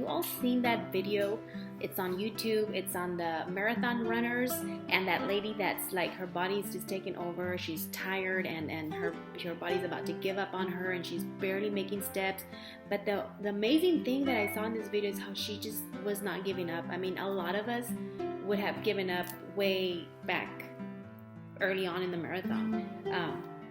you all seen that video? It's on YouTube. It's on the marathon runners, and that lady that's like her body's just taking over. She's tired, and her body's about to give up on her, and she's barely making steps. But the amazing thing that I saw in this video is how she just was not giving up. I mean, a lot of us would have given up way back early on in the marathon,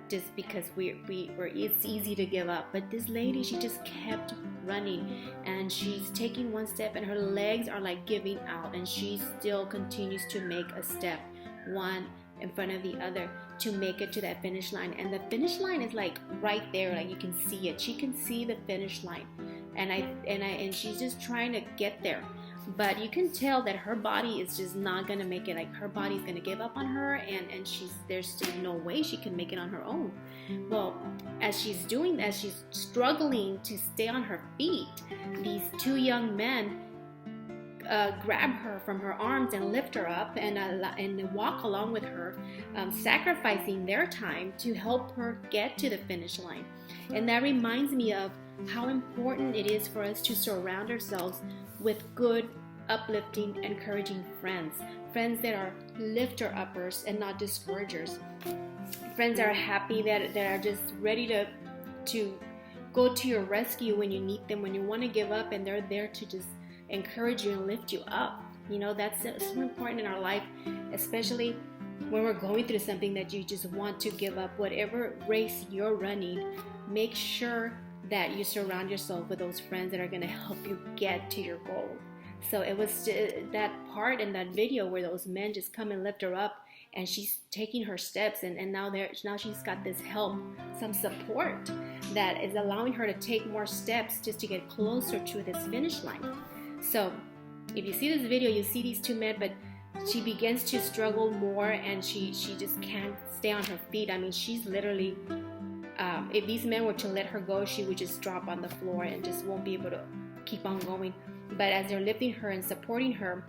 just because it's easy to give up. But this lady, she just kept running, and she's taking one step and her legs are like giving out, and she still continues to make a step, one in front of the other, to make it to that finish line. And the finish line is like right there, like you can see it. She can see the finish line, and she's just trying to get there. But you can tell that her body is just not gonna make it. Like her body's gonna give up on her, and there's just no way she can make it on her own. Well, as she's struggling to stay on her feet, these two young men grab her from her arms and lift her up and walk along with her, sacrificing their time to help her get to the finish line. And that reminds me of how important it is for us to surround ourselves with good, uplifting, encouraging friends that are lifter-uppers and not discouragers, friends that are happy, that are just ready to go to your rescue when you need them, when you want to give up, and they're there to just encourage you and lift you up. You know, that's so important in our life, especially when we're going through something that you just want to give up. Whatever race you're running, make sure that you surround yourself with those friends that are going to help you get to your goal. So it was that part in that video where those men just come and lift her up, and she's taking her steps, and now she's got this help, some support that is allowing her to take more steps just to get closer to this finish line. So if you see this video, you see these two men, but she begins to struggle more, and she just can't stay on her feet. I mean, she's literally, if these men were to let her go, she would just drop on the floor and just won't be able to keep on going. But as they're lifting her and supporting her,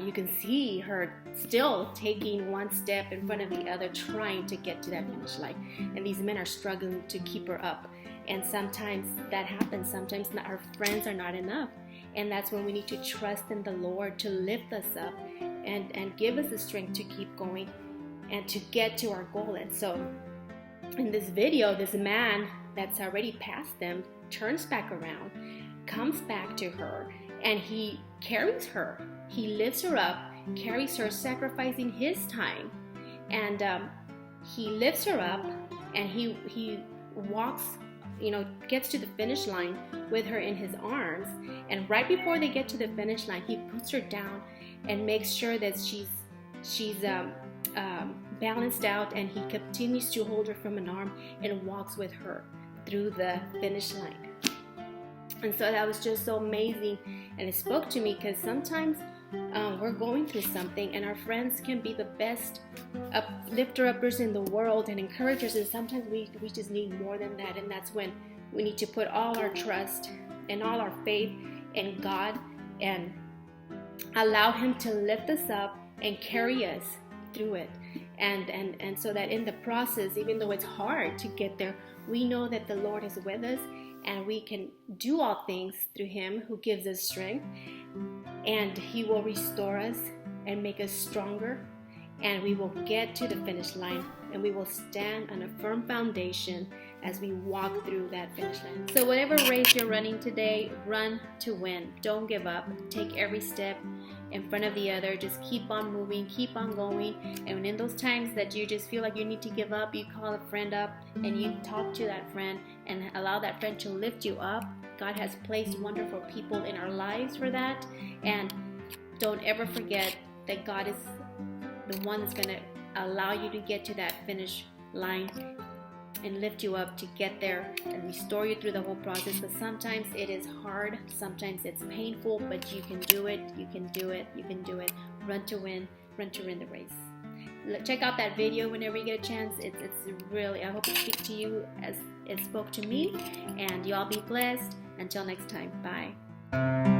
you can see her still taking one step in front of the other, trying to get to that finish line. And these men are struggling to keep her up. And sometimes that happens. Sometimes our friends are not enough. And that's when we need to trust in the Lord to lift us up and give us the strength to keep going and to get to our goal. And so in this video, this man that's already past them turns back around, comes back to her, and he carries her. He lifts her up, carries her, sacrificing his time, and he lifts her up, and he walks, gets to the finish line with her in his arms. And right before they get to the finish line, he puts her down and makes sure that she's balanced out, and he continues to hold her from an arm and walks with her through the finish line. And so that was just so amazing, and it spoke to me, because sometimes we're going through something, and our friends can be the best lifter-uppers in the world and encouragers, and sometimes we just need more than that. And that's when we need to put all our trust and all our faith in God and allow Him to lift us up and carry us through it. And so that in the process, even though it's hard to get there, we know that the Lord is with us, and we can do all things through Him who gives us strength, and He will restore us and make us stronger, and we will get to the finish line, and we will stand on a firm foundation as we walk through that finish line. So whatever race you're running today, run to win. Don't give up. Take every step in front of the other. Just keep on moving, keep on going. And in those times that you just feel like you need to give up, you call a friend up and you talk to that friend and allow that friend to lift you up. God has placed wonderful people in our lives for that. And don't ever forget that God is the one that's going to allow you to get to that finish line and lift you up to get there and restore you through the whole process. But sometimes it is hard, sometimes it's painful, but you can do it, you can do it, you can do it. Run to win the race. Check out that video whenever you get a chance. It's really, I hope it speaks to you as it spoke to me, and you all be blessed. Until next time, bye.